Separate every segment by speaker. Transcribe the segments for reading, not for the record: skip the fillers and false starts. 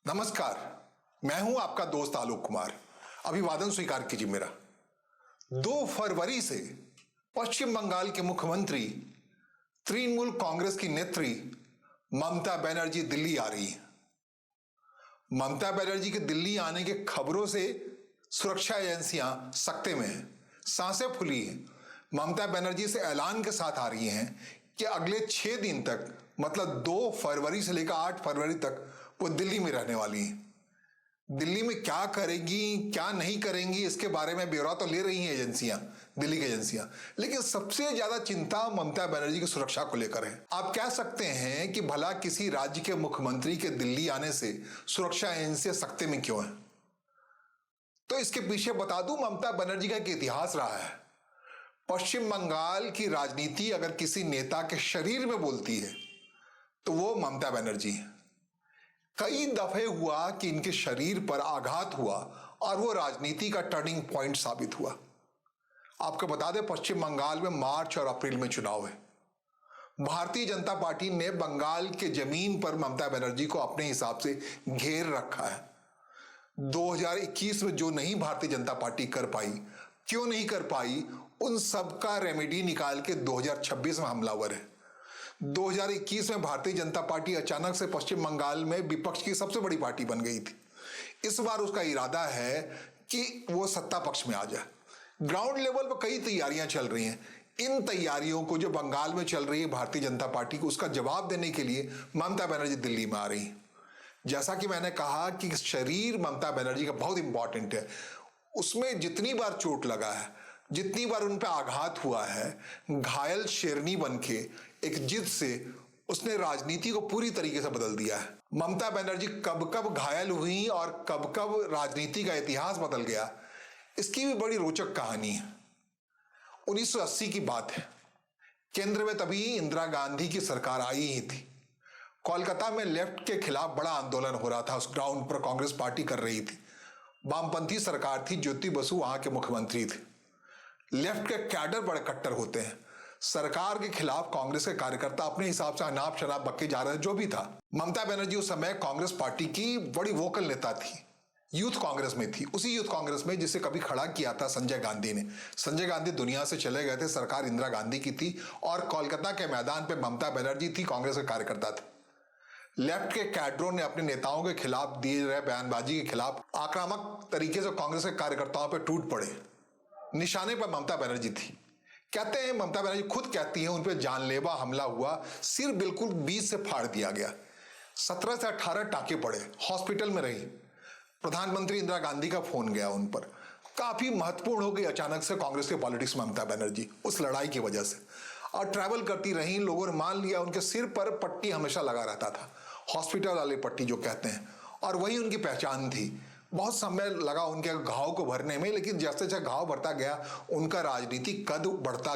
Speaker 1: नमस्कार। मैं हूं आपका दोस्त आलोक कुमार। अभिवादन स्वीकार कीजिए मेरा। 2 फरवरी से पश्चिम बंगाल के मुख्यमंत्री तृणमूल कांग्रेस की नेत्री ममता बनर्जी दिल्ली आ रही है। ममता बनर्जी के दिल्ली आने के खबरों से सुरक्षा एजेंसियां सकते में हैं, सांसें फूली हैं। ममता बनर्जी से ऐलान के साथ आ रही हैं कि अगले 6 दिन तक, मतलब 2 फरवरी से लेकर 8 फरवरी तक वो दिल्ली में रहने वाली हैं। दिल्ली में क्या करेंगी क्या नहीं करेंगी इसके बारे में ब्यौरा तो ले रही हैं एजेंसियां, दिल्ली की एजेंसियां, लेकिन सबसे ज्यादा चिंता ममता बनर्जी की सुरक्षा को लेकर है। आप कह सकते हैं कि भला किसी राज्य के मुख्यमंत्री के दिल्ली आने से सुरक्षा एजेंसियां सकते में क्यों है? तो इसके पीछे बता दूं, ममता बनर्जी का एक इतिहास रहा है। पश्चिम बंगाल की राजनीति अगर किसी नेता के शरीर में बोलती है तो वो ममता बनर्जी है। कई दफे हुआ कि इनके शरीर पर आघात हुआ और वो राजनीति का टर्निंग पॉइंट साबित हुआ। आपको बता दें, पश्चिम बंगाल में मार्च और अप्रैल में चुनाव है। भारतीय जनता पार्टी ने बंगाल के जमीन पर ममता बनर्जी को अपने हिसाब से घेर रखा है। 2021 में जो नहीं भारतीय जनता पार्टी कर पाई, क्यों नहीं कर पाई, उन सब का रेमेडी निकाल के 2026 में हमलावर है। 2021 में भारतीय जनता पार्टी अचानक से पश्चिम बंगाल में विपक्ष की सबसे बड़ी पार्टी बन गई थी। इस बार उसका इरादा है कि वो सत्ता पक्ष में आ जाए। ग्राउंड लेवल पर कई तैयारियां चल रही हैं। इन तैयारियों को जो बंगाल में चल रही है भारतीय जनता पार्टी को, उसका जवाब देने के लिए ममता बनर्जी दिल्ली में आ रही है। जैसा कि मैंने कहा कि शरीर ममता बनर्जी का बहुत इंपॉर्टेंट है। उसमें जितनी बार चोट लगा है, जितनी बार उन पर आघात हुआ है, घायल शेरनी बनके एक जिद से उसने राजनीति को पूरी तरीके से बदल दिया है। ममता बनर्जी कब कब घायल हुई और कब कब राजनीति का इतिहास बदल गया, इसकी भी बड़ी रोचक कहानी है। 1980 की बात है। केंद्र में तभी इंदिरा गांधी की सरकार आई ही थी। कोलकाता में लेफ्ट के खिलाफ बड़ा आंदोलन हो रहा था। उस ग्राउंड पर कांग्रेस पार्टी कर रही थी। वामपंथी सरकार थी, ज्योति बसु वहां के मुख्यमंत्री थे। लेफ्ट के कैडर बड़े कट्टर होते हैं। सरकार के खिलाफ कांग्रेस के कार्यकर्ता अपने हिसाब से अनाप शनाप बक्के जा रहे, जो भी था। ममता बनर्जी उस समय कांग्रेस पार्टी की बड़ी वोकल नेता थी। यूथ कांग्रेस में थी, उसी यूथ कांग्रेस में जिसे कभी खड़ा किया था संजय गांधी ने। संजय गांधी दुनिया से चले गए थे, सरकार इंदिरा गांधी की थी और कोलकाता के मैदान पर ममता बनर्जी थी, कांग्रेस के कार्यकर्ता थे। लेफ्ट के कैडरों ने अपने नेताओं के खिलाफ दिए रहे बयानबाजी के खिलाफ आक्रामक तरीके से कांग्रेस के कार्यकर्ताओं पर टूट पड़े। निशाने पर ममता बनर्जी थी। कहते हैं, ममता बनर्जी खुद कहती है, उन पर जानलेवा हमला हुआ, सिर बिल्कुल बीच से फाड़ दिया गया, 17 से 18 टाके पड़े, हॉस्पिटल में रही। प्रधानमंत्री इंदिरा गांधी का फोन गया उन पर। काफी महत्वपूर्ण हो गई अचानक से कांग्रेस के पॉलिटिक्स में ममता बनर्जी उस लड़ाई की वजह से, और ट्रैवल करती रही। लोगों ने मान लिया उनके सिर पर पट्टी हमेशा लगा रहता था, हॉस्पिटल वाली पट्टी जो कहते हैं, और वही उनकी पहचान थी। बहुत समय लगा उनके घाव को भरने में, लेकिन जैसे जैसे घाव भरता गया उनका राजनीतिक कद बढ़ता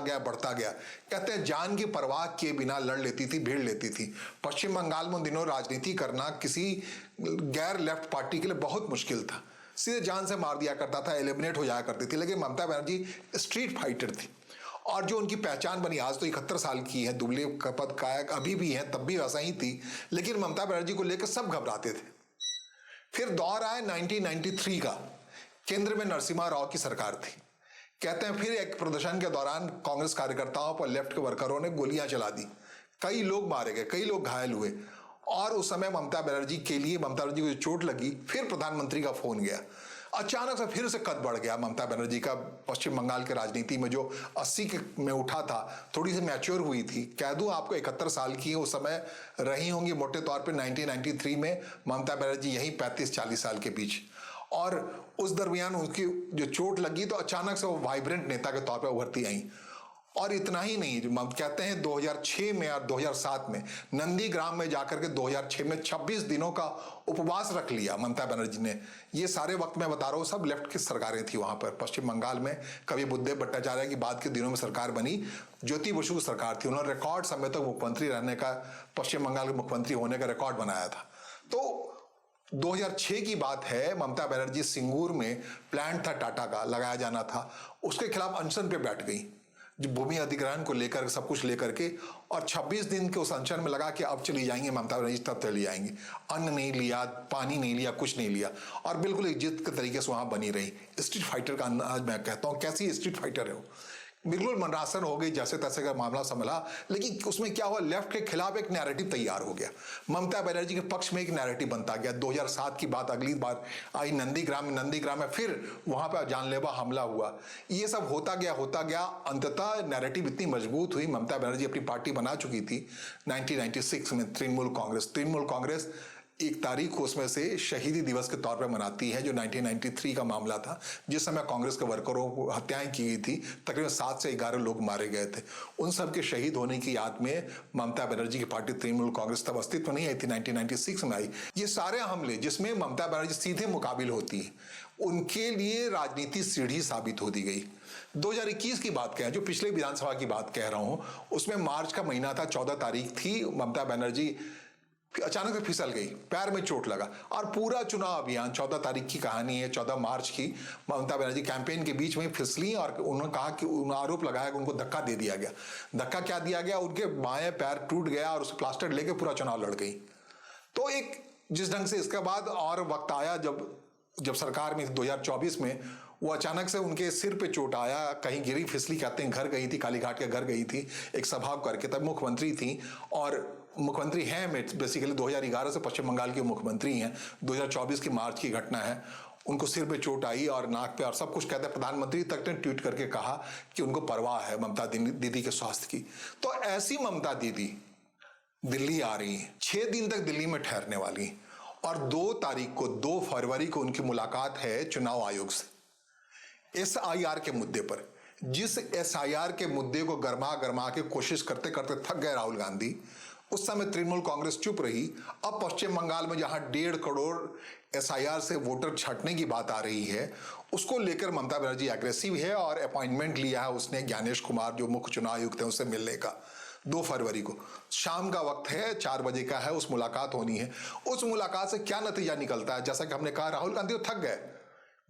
Speaker 1: गया। कहते हैं जान की परवाह किए बिना लड़ लेती थी, भिड़ लेती थी। पश्चिम बंगाल में उन दिनों राजनीति करना किसी गैर लेफ्ट पार्टी के लिए बहुत मुश्किल था। सीधे जान से मार दिया करता था, एलिमिनेट हो जाया करती थी। लेकिन ममता बनर्जी स्ट्रीट फाइटर थी, और जो उनकी पहचान बनी, आज तो 71 साल की है, दुबले कपत कायक अभी भी है, तब भी वैसा ही थी। लेकिन ममता बनर्जी को लेकर सब घबराते थे। फिर दौर आया 1993 का। केंद्र में नरसिम्हा राव की सरकार थी। कहते हैं फिर एक प्रदर्शन के दौरान कांग्रेस कार्यकर्ताओं पर लेफ्ट के वर्करों ने गोलियां चला दी। कई लोग मारे गए, कई लोग घायल हुए, और उस समय ममता बनर्जी को चोट लगी। फिर प्रधानमंत्री का फोन गया। अचानक से फिर से कद बढ़ गया ममता बनर्जी का। पश्चिम बंगाल के राजनीति में जो 80 के में उठा था, थोड़ी सी मैच्योर हुई थी। कह दूं आपको 71 साल की उस समय रही होंगी मोटे तौर पे 1993 में ममता बनर्जी, यही 35-40 साल के बीच। और उस दरमियान उनकी जो चोट लगी तो अचानक से वो वाइब्रेंट नेता के तौर पर उभरती आई। और इतना ही नहीं, कहते हैं 2006 में और 2007 में नंदीग्राम में जाकर के 2006 में 26 दिनों का उपवास रख लिया ममता बनर्जी ने। ये सारे वक्त मैं बता रहा हूँ, सब लेफ्ट की सरकारें थी वहां पर पश्चिम बंगाल में। कभी बुद्धदेव भट्टाचार्य की बाद के दिनों में सरकार बनी, ज्योति बसु की सरकार थी। उन्होंने रिकॉर्ड समय तक मुख्यमंत्री रहने का, पश्चिम बंगाल के मुख्यमंत्री होने का रिकॉर्ड बनाया था। तो 2006 की बात है, ममता बनर्जी सिंगूर में प्लांट था टाटा का, लगाया जाना था, उसके खिलाफ अनशन पे बैठ गई। जो भूमि अधिग्रहण को लेकर सब कुछ लेकर के, और 26 दिन के उस अनशन में लगा कि अब चली जाएंगे ममता बनर्जी, तब चली जाएंगी। अन्न नहीं लिया, पानी नहीं लिया, कुछ नहीं लिया, और बिल्कुल एक जिद के तरीके से वहां बनी रही। स्ट्रीट फाइटर का अंदाज मैं कहता हूँ, कैसी स्ट्रीट फाइटर है वो, बिल्कुल मनरासन हो गई, जैसे तैसे का मामला संभला। लेकिन उसमें क्या हुआ, लेफ्ट के खिलाफ एक नैरेटिव तैयार हो गया, ममता बनर्जी के पक्ष में एक नैरेटिव बनता गया। 2007 की बात अगली बार आई नंदीग्राम में फिर वहां पर जानलेवा हमला हुआ। ये सब होता गया, अंततः नैरेटिव इतनी मजबूत हुई। ममता बनर्जी अपनी पार्टी बना चुकी थी 1996 में, तृणमूल कांग्रेस 1 तारीख को उसमें से शहीदी दिवस के तौर पर मनाती है, जो 1993 का मामला था, जिस समय कांग्रेस के वर्करों को हत्याएं की गई थी। तकरीबन 7 से 11 लोग मारे गए थे। उन सब के शहीद होने की याद में ममता बनर्जी की पार्टी तृणमूल कांग्रेस तब अस्तित्व नहीं आई थी, 1996 में आई। ये सारे हमले जिसमें ममता बनर्जी सीधे मुकाबिल होती है, उनके लिए राजनीति सीढ़ी साबित हो दी गई। 2021 की बात कहें, जो पिछले विधानसभा की बात कह रहा हूं, उसमें मार्च का महीना था, 14 तारीख थी। ममता बनर्जी अचानक से फिसल गई, पैर में चोट लगा, और पूरा चुनाव अभियान 14 तारीख की कहानी है, 14 मार्च की। ममता बनर्जी कैंपेन के बीच में फिसली और उन्होंने कहा कि आरोप लगाया कि उनको धक्का दे दिया गया। धक्का क्या दिया गया, उनके बाएं पैर टूट गया और उसे प्लास्टर लेके पूरा चुनाव लड़ गई। तो एक जिस ढंग से इसके बाद और वक्त आया जब सरकार में 2024 में वो अचानक से उनके सिर पे चोट आया, कहीं गिरी फिसली, कहते हैं घर गई थी, कालीघाट के घर गई थी एक सभा करके, तब मुख्यमंत्री थी और मुख्यमंत्री हैं बेसिकली 2011 से पश्चिम बंगाल की मुख्यमंत्री हैं। 2024 की मार्च की घटना है। उनको सिर पे चोट आई और नाक पे और सब कुछ, कहते हैं प्रधानमंत्री तक ने ट्वीट करके कहा कि उनको परवाह है ममता दीदी के स्वास्थ्य की। तो ऐसी ममता दीदी दिल्ली आ रही है, 6 दिन तक दिल्ली में ठहरने वाली, और 2 फरवरी को उनकी मुलाकात है चुनाव आयोग से SIR के मुद्दे पर। जिस SIR के मुद्दे को गरमा के कोशिश करते करते थक गए राहुल गांधी, उस समय तृणमूल कांग्रेस चुप रही। अब पश्चिम बंगाल में जहां 1.5 करोड़ SIR से वोटर छांटने की बात आ रही है, उसको लेकर ममता बनर्जी एग्रेसिव है और अपॉइंटमेंट लिया है उसने ज्ञानेश कुमार, जो मुख्य चुनाव आयुक्त है, उससे मिलने का। 2 फरवरी को शाम का वक्त है, 4 बजे का है, उस मुलाकात होनी है। उस मुलाकात से क्या नतीजा निकलता है, जैसा कि हमने कहा, राहुल गांधी तो थक गए,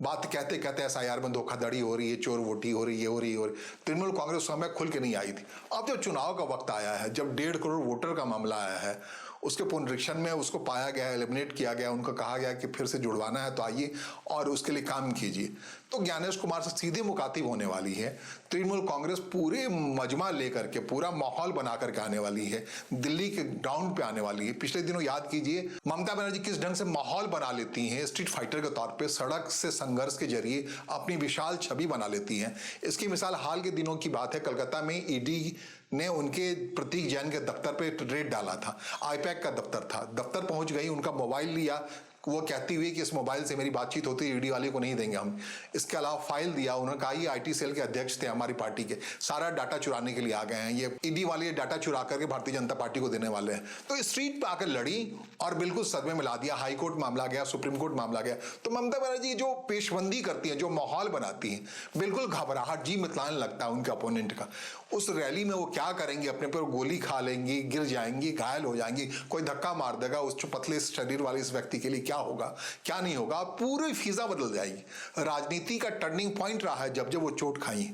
Speaker 1: बात कहते कहते SIR में धोखाधड़ी हो रही है, चोर वोटी हो रही है, तृणमूल कांग्रेस समय खुल के नहीं आई थी। अब जब चुनाव का वक्त आया है, जब 1.5 करोड़ वोटर का मामला आया है, उसके पुनरीक्षण में उसको पाया गया, एलिमिनेट किया गया, उनको कहा गया कि फिर से जुड़वाना है तो आइए और उसके लिए काम कीजिए। तो ज्ञानेश कुमार से सीधे मुखातिब होने वाली है तृणमूल कांग्रेस, पूरे मजमा लेकर के, पूरा माहौल बना करके आने वाली है, दिल्ली के ग्राउंड पे आने वाली है। पिछले दिनों याद कीजिए ममता बनर्जी किस ढंग से माहौल बना लेती हैं, स्ट्रीट फाइटर के तौर पे सड़क से संघर्ष के जरिए अपनी विशाल छवि बना लेती हैं। इसकी मिसाल हाल के दिनों की बात है, कलकत्ता में ED ने उनके प्रतीक जैन के दफ्तर पे रेड डाला था। IPAC का दफ्तर था, दफ्तर पहुंच गई, उनका मोबाइल लिया, वो कहती हुई कि इस मोबाइल से मेरी बातचीत होती है, ED वाले को नहीं देंगे हम। इसके अलावा फाइल दिया, उन्होंने कहा ये IT सेल के अध्यक्ष थे हमारी पार्टी के, सारा डाटा चुराने के लिए आ गए हैं, ये ED वाले डाटा चुरा करके भारतीय जनता पार्टी को देने वाले हैं। तो स्ट्रीट पे आकर लड़ी और बिल्कुल सदमे में ला दिया। हाई कोर्ट मामला गया, सुप्रीम कोर्ट मामला गया। तो ममता बनर्जी जो पेशबंदी करती है, जो माहौल बनाती है, बिल्कुल घबराहट, जी मितलाने लगता है उनके अपोनेंट का। उस रैली में वो क्या करेंगी, अपने पर गोली खा लेंगी, गिर जाएंगी, घायल हो जाएंगी, कोई धक्का मार देगा, उस पतले शरीर वाले इस व्यक्ति के लिए क्या होगा, क्या नहीं होगा, पूरी फिजा बदल जाएगी। राजनीति का टर्निंग पॉइंट रहा है जब वो चोट खाई।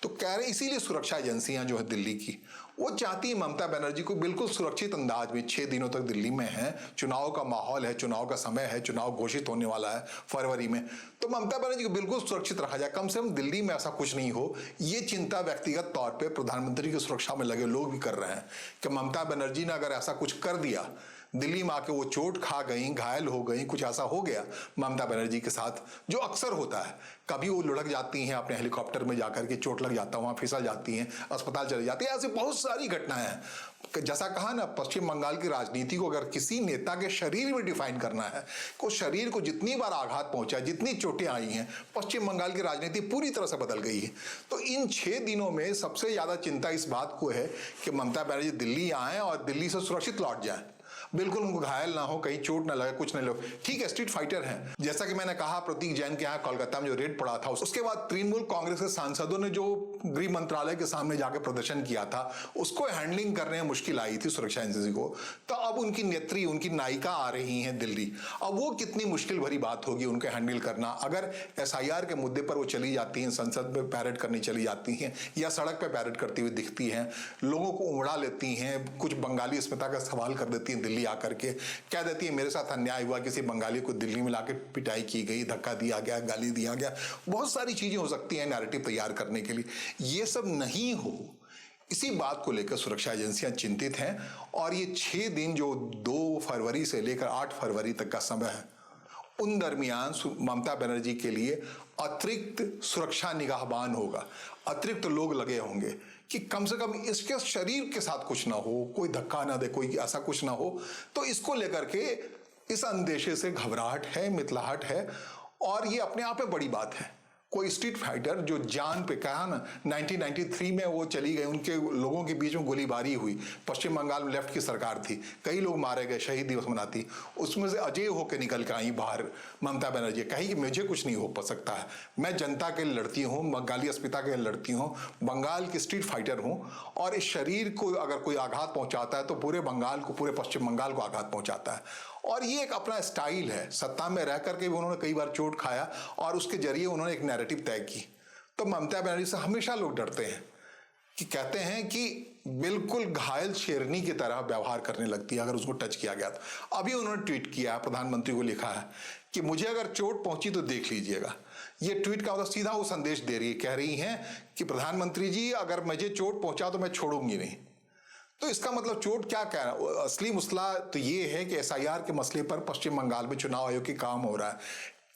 Speaker 1: तो कह रहे इसीलिए सुरक्षा एजेंसियां जो है दिल्ली की, वो चाहती है ममता बनर्जी को बिल्कुल सुरक्षित अंदाज में 6 दिनों तक दिल्ली में है। चुनाव का माहौल है, चुनाव का समय है, चुनाव घोषित होने वाला है फरवरी में, तो ममता बनर्जी को बिल्कुल सुरक्षित रखा जाए, कम से कम दिल्ली में ऐसा कुछ नहीं हो। ये चिंता व्यक्तिगत तौर पे प्रधानमंत्री की सुरक्षा में लगे लोग भी कर रहे हैं कि ममता बनर्जी ने अगर ऐसा कुछ कर दिया, दिल्ली में आके वो चोट खा गई, घायल हो गई, कुछ ऐसा हो गया ममता बनर्जी के साथ, जो अक्सर होता है, कभी वो लुढ़क जाती हैं अपने हेलीकॉप्टर में जाकर के, चोट लग जाता है, वहां फिसल जाती हैं, अस्पताल चली जाती है, ऐसी बहुत सारी घटनाएं हैं। जैसा कहा ना, पश्चिम बंगाल की राजनीति को अगर किसी नेता के शरीर में डिफाइन करना है, को शरीर को जितनी बार आघात पहुंचा, जितनी चोटें आई हैं, पश्चिम बंगाल की राजनीति पूरी तरह से बदल गई है। तो इन 6 दिनों में सबसे ज्यादा चिंता इस बात को है कि ममता बनर्जी दिल्ली आए और दिल्ली से सुरक्षित लौट जाए। बिल्कुल उनको घायल ना हो, कहीं चोट ना लगे, कुछ नहीं लगे। ठीक है, स्ट्रीट फाइटर हैं। जैसा कि मैंने कहा, प्रतीक जैन के यहाँ कोलकाता में जो रेड पड़ा था, उसके बाद तृणमूल कांग्रेस के सांसदों ने जो गृह मंत्रालय के सामने जाकर प्रदर्शन किया था, उसको हैंडलिंग करने में मुश्किल आई थी सुरक्षा एजेंसी को। तो अब उनकी नेत्री, उनकी नायिका आ रही हैं दिल्ली। अब वो कितनी मुश्किल भरी बात होगी उनको हैंडल करना। अगर एसआईआर के मुद्दे पर वो चली जाती हैं, संसद में पैरेड करनी चली जाती हैं या सड़क पर पैरेड करती हुई दिखती हैं, लोगों को उमड़ा लेती हैं, कुछ बंगाली अस्मिता का सवाल कर देती हैं दिल्ली आकर के, कह देती है मेरे साथ अन्याय हुआ, किसी बंगाली को दिल्ली में लाकर पिटाई की गई, धक्का दिया गया, गाली दिया गया, बहुत सारी चीजें हो सकती हैं नैरेटिव तैयार करने के लिए। ये सब नहीं हो, इसी बात को लेकर सुरक्षा एजेंसियां चिंतित हैं। और ये 6 दिन जो 2 फरवरी से लेकर 8 फरवरी तक का समय है, उन दरमियान ममता बनर्जी के लिए अतिरिक्त सुरक्षा निगाहबान होगा, अतिरिक्त लोग लगे होंगे कि कम से कम इसके शरीर के साथ कुछ ना हो, कोई धक्का ना दे, कोई ऐसा कुछ ना हो। तो इसको लेकर के इस अंदेशे से घबराहट है, मितलाहट है, और ये अपने आप में बड़ी बात है। कोई स्ट्रीट फाइटर जो जान पे, कहा ना 1993 में वो चली गई, उनके लोगों के बीच में गोलीबारी हुई, पश्चिम बंगाल में लेफ्ट की सरकार थी, कई लोग मारे गए, शहीद दिवस मनाती, उसमें से अजय होकर निकल के आई बाहर ममता बनर्जी, कही कि मुझे कुछ नहीं हो सकता है, मैं जनता के लिए लड़ती हूँ, बंगाली अस्मिता के लिए लड़ती हूँ, बंगाल की स्ट्रीट फाइटर हूँ, और इस शरीर को अगर कोई आघात पहुंचाता है तो पूरे बंगाल को, पूरे पश्चिम बंगाल को आघात पहुंचाता है। और ये एक अपना स्टाइल है, सत्ता में रह करके भी उन्होंने कई बार चोट खाया और उसके जरिए उन्होंने एक नैरेटिव तय की। तो ममता बनर्जी से हमेशा लोग डरते हैं, कि कहते हैं कि बिल्कुल घायल शेरनी की तरह व्यवहार करने लगती है अगर उसको टच किया गया तो। अभी उन्होंने ट्वीट किया, प्रधानमंत्री को लिखा है कि मुझे अगर चोट पहुंची तो देख लीजिएगा। ये ट्वीट का मतलब सीधा वो संदेश दे रही है, कह रही हैं कि प्रधानमंत्री जी अगर मुझे चोट पहुंचा तो मैं छोड़ूंगी नहीं। तो इसका मतलब चोट क्या कह रहा है? असली मसला तो ये है कि एसआईआर के मसले पर पश्चिम बंगाल में चुनाव आयोग की काम हो रहा है,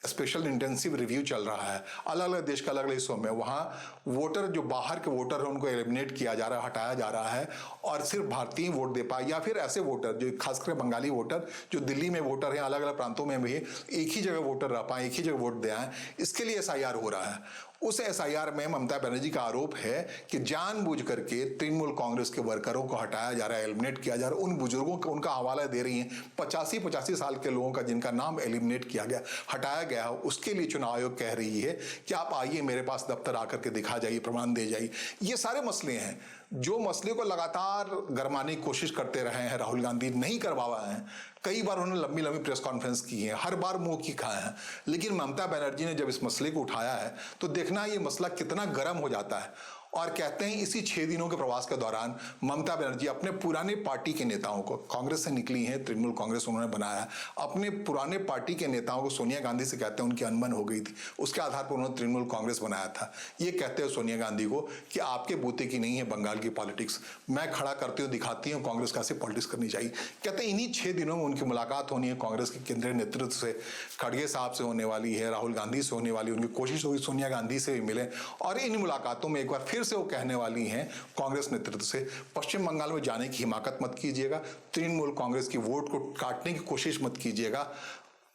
Speaker 1: स्पेशल इंटेंसिव रिव्यू चल रहा है, अलग अलग देश के अलग अलग हिस्सों में। वहाँ वोटर जो बाहर के वोटर हैं उनको एलिमिनेट किया जा रहा है, हटाया जा रहा है, और सिर्फ भारतीय वोट दे पाए, या फिर ऐसे वोटर जो खासकर बंगाली वोटर जो दिल्ली में वोटर हैं, अलग अलग प्रांतों में भी एक ही जगह वोटर रह पाए, एक ही जगह वोट दे आए, इसके लिए एसआईआर हो रहा है। उस एसआईआर में ममता बनर्जी का आरोप है कि जानबूझ करके तृणमूल कांग्रेस के वर्करों को हटाया जा रहा है, एलिमिनेट किया जा रहा है। उन बुजुर्गों को उनका हवाला दे रही हैं, 85 साल के लोगों का जिनका नाम एलिमिनेट किया गया, हटाया गया, उसके लिए चुनाव आयोग कह रही है कि आप आइए मेरे पास दफ्तर आकर के दिखा जाइए, प्रमाण दे जाइए। ये सारे मसले हैं जो मसले को लगातार गरमाने की कोशिश करते रहे हैं राहुल गांधी, नहीं करवा हैं। कई बार उन्होंने लंबी लंबी प्रेस कॉन्फ्रेंस की है, हर बार मुंह की खाए हैं, लेकिन ममता बनर्जी ने जब इस मसले को उठाया है तो देखना ये मसला कितना गर्म हो जाता है। और कहते हैं इसी 6 दिनों के प्रवास के दौरान ममता बनर्जी अपने पुराने पार्टी के नेताओं को, कांग्रेस से निकली हैं, तृणमूल कांग्रेस उन्होंने बनाया, अपने पुराने पार्टी के नेताओं को, सोनिया गांधी से कहते हैं उनकी अनबन हो गई थी, उसके आधार पर उन्होंने तृणमूल कांग्रेस बनाया था। ये कहते हैं सोनिया गांधी को कि आपके बूते की नहीं है बंगाल की पॉलिटिक्स, मैं खड़ा करती हूँ, दिखाती हूँ कांग्रेस कैसे पॉलिटिक्स करनी चाहिए। कहते हैं इन्हीं 6 दिनों में उनकी मुलाकात होनी है कांग्रेस के केंद्रीय नेतृत्व से, खड़गे साहब से होने वाली है, राहुल गांधी से होने वाली, उनकी कोशिश होगी सोनिया गांधी से भी मिले, और इन मुलाकातों में एक बार फिर से वो कहने वाली हैं कांग्रेस नेतृत्व से, पश्चिम बंगाल में जाने की हिमाकत मत कीजिएगा, तृणमूल कांग्रेस की वोट को काटने की कोशिश मत कीजिएगा,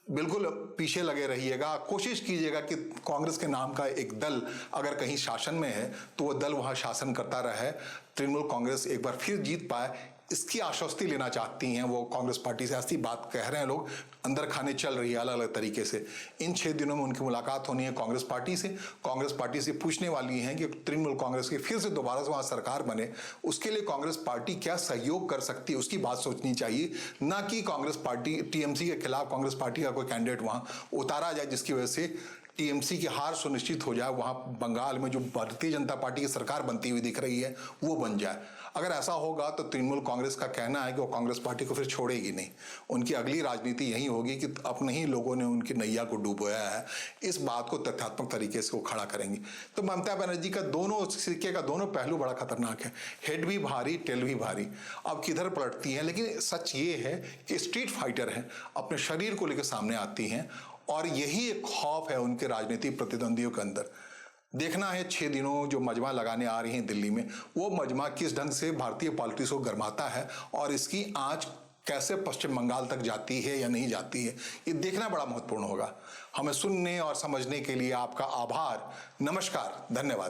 Speaker 1: बिल्कुल पीछे लगे रहिएगा, कोशिश कीजिएगा कि कांग्रेस के नाम का एक दल अगर कहीं शासन में है तो वो दल वहां शासन करता रहे, तृणमूल कांग्रेस एक बार फिर जीत पाए, इसकी आश्वस्ति लेना चाहती हैं वो कांग्रेस पार्टी से। ऐसी बात कह रहे हैं लोग, अंदर खाने चल रही है अलग अलग तरीके से। इन 6 दिनों में उनकी मुलाकात होनी है कांग्रेस पार्टी से, कांग्रेस पार्टी से पूछने वाली हैं कि तृणमूल कांग्रेस की फिर से दोबारा से वहां सरकार बने, उसके लिए कांग्रेस पार्टी क्या सहयोग कर सकती है, उसकी बात सोचनी चाहिए, ना कि कांग्रेस पार्टी टीएमसी के खिलाफ कांग्रेस पार्टी का कोई कैंडिडेट वहां उतारा जाए जिसकी वजह से टीएमसी की हार सुनिश्चित हो जाए, वहां बंगाल में जो भारतीय जनता पार्टी की सरकार बनती हुई दिख रही है वो बन जाए। अगर ऐसा होगा तो तृणमूल कांग्रेस का कहना है कि वो कांग्रेस पार्टी को फिर छोड़ेगी नहीं, उनकी अगली राजनीति यही होगी कि अपने ही लोगों ने उनकी नैया को डुबोया है, इस बात को तथ्यात्मक तरीके से वो खड़ा करेंगी। तो ममता बनर्जी का दोनों सिक्के का दोनों पहलू बड़ा खतरनाक है, हेड भी भारी, टेल भी भारी, अब किधर पलटती है। लेकिन सच ये है कि स्ट्रीट फाइटर हैं, अपने शरीर को लेकर सामने आती हैं, और यही एक खौफ है उनके राजनीतिक प्रतिद्वंदियों के अंदर। देखना है 6 दिनों जो मजमा लगाने आ रही हैं दिल्ली में, वो मजमा किस ढंग से भारतीय पॉलिटिक्स को गरमाता है और इसकी आंच कैसे पश्चिम बंगाल तक जाती है या नहीं जाती है, ये देखना बड़ा महत्वपूर्ण होगा। हमें सुनने और समझने के लिए आपका आभार, नमस्कार, धन्यवाद।